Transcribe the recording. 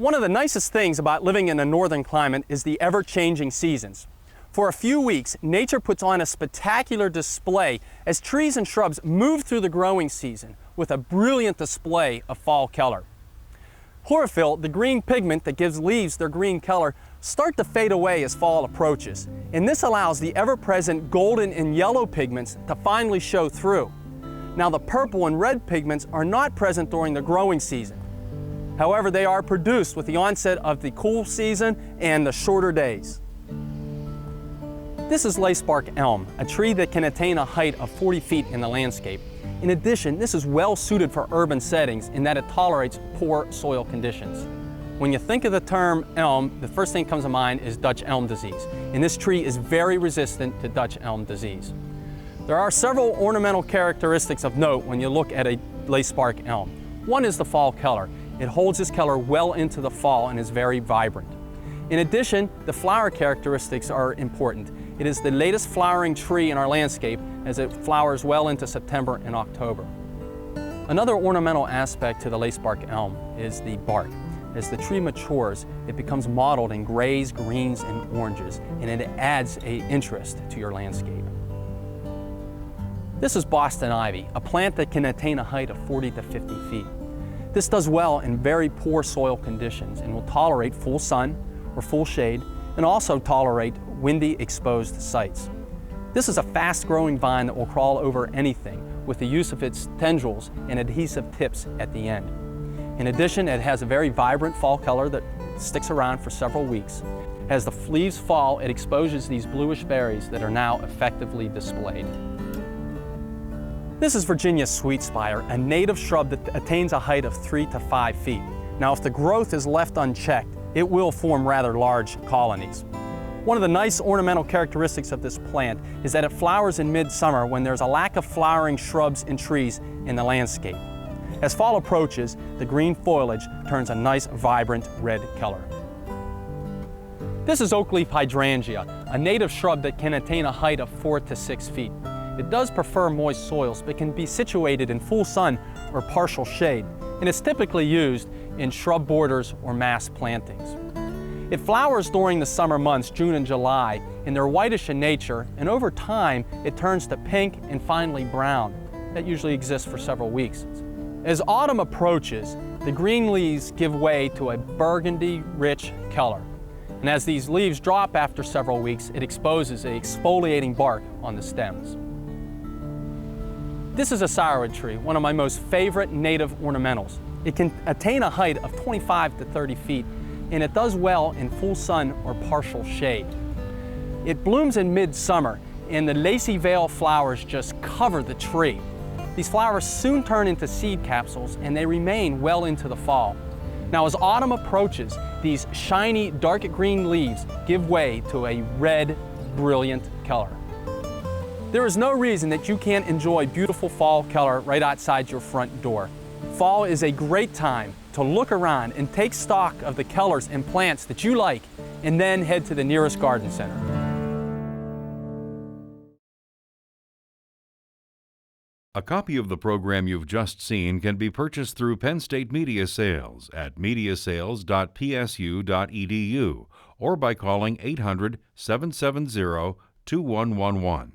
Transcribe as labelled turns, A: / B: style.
A: One of the nicest things about living in a northern climate is the ever-changing seasons. For a few weeks, nature puts on a spectacular display as trees and shrubs move through the growing season with a brilliant display of fall color. Chlorophyll, the green pigment that gives leaves their green color, start to fade away as fall approaches, and this allows the ever-present golden and yellow pigments to finally show through. Now, the purple and red pigments are not present during the growing season. However, they are produced with the onset of the cool season and the shorter days. This is Lacebark Elm, a tree that can attain a height of 40 feet in the landscape. In addition, this is well suited for urban settings in that it tolerates poor soil conditions. When you think of the term elm, the first thing that comes to mind is Dutch elm disease, and this tree is very resistant to Dutch elm disease. There are several ornamental characteristics of note when you look at a Lacebark elm. One is the fall color. It holds its color well into the fall and is very vibrant. In addition, the flower characteristics are important. It is the latest flowering tree in our landscape as it flowers well into September and October. Another ornamental aspect to the Lacebark elm is the bark. As the tree matures, it becomes mottled in grays, greens, and oranges, and it adds an interest to your landscape. This is Boston ivy, a plant that can attain a height of 40 to 50 feet. This does well in very poor soil conditions and will tolerate full sun or full shade, and also tolerate windy exposed sites. This is a fast-growing vine that will crawl over anything with the use of its tendrils and adhesive tips at the end. In addition, it has a very vibrant fall color that sticks around for several weeks. As the leaves fall, it exposes these bluish berries that are now effectively displayed. This is Virginia Sweetspire, a native shrub that attains a height of 3 to 5 feet. Now, if the growth is left unchecked, it will form rather large colonies. One of the nice ornamental characteristics of this plant is that it flowers in midsummer when there's a lack of flowering shrubs and trees in the landscape. As fall approaches, the green foliage turns a nice, vibrant red color. This is Oakleaf Hydrangea, a native shrub that can attain a height of 4 to 6 feet. It does prefer moist soils, but can be situated in full sun or partial shade, and is typically used in shrub borders or mass plantings. It flowers during the summer months, June and July, and they're whitish in nature, and over time it turns to pink and finally brown. That usually exists for several weeks. As autumn approaches, the green leaves give way to a burgundy-rich color. And as these leaves drop after several weeks, it exposes an exfoliating bark on the stems. This is a Siren Tree, one of my most favorite native ornamentals. It can attain a height of 25 to 30 feet, and it does well in full sun or partial shade. It blooms in midsummer, and the lacy veil flowers just cover the tree. These flowers soon turn into seed capsules, and they remain well into the fall. Now, as autumn approaches, these shiny dark green leaves give way to a red, brilliant color. There is no reason that you can't enjoy beautiful fall color right outside your front door. Fall is a great time to look around and take stock of the colors and plants that you like, and then head to the nearest garden center.
B: A copy of the program you've just seen can be purchased through Penn State Media Sales at mediasales.psu.edu or by calling 800-770-2111.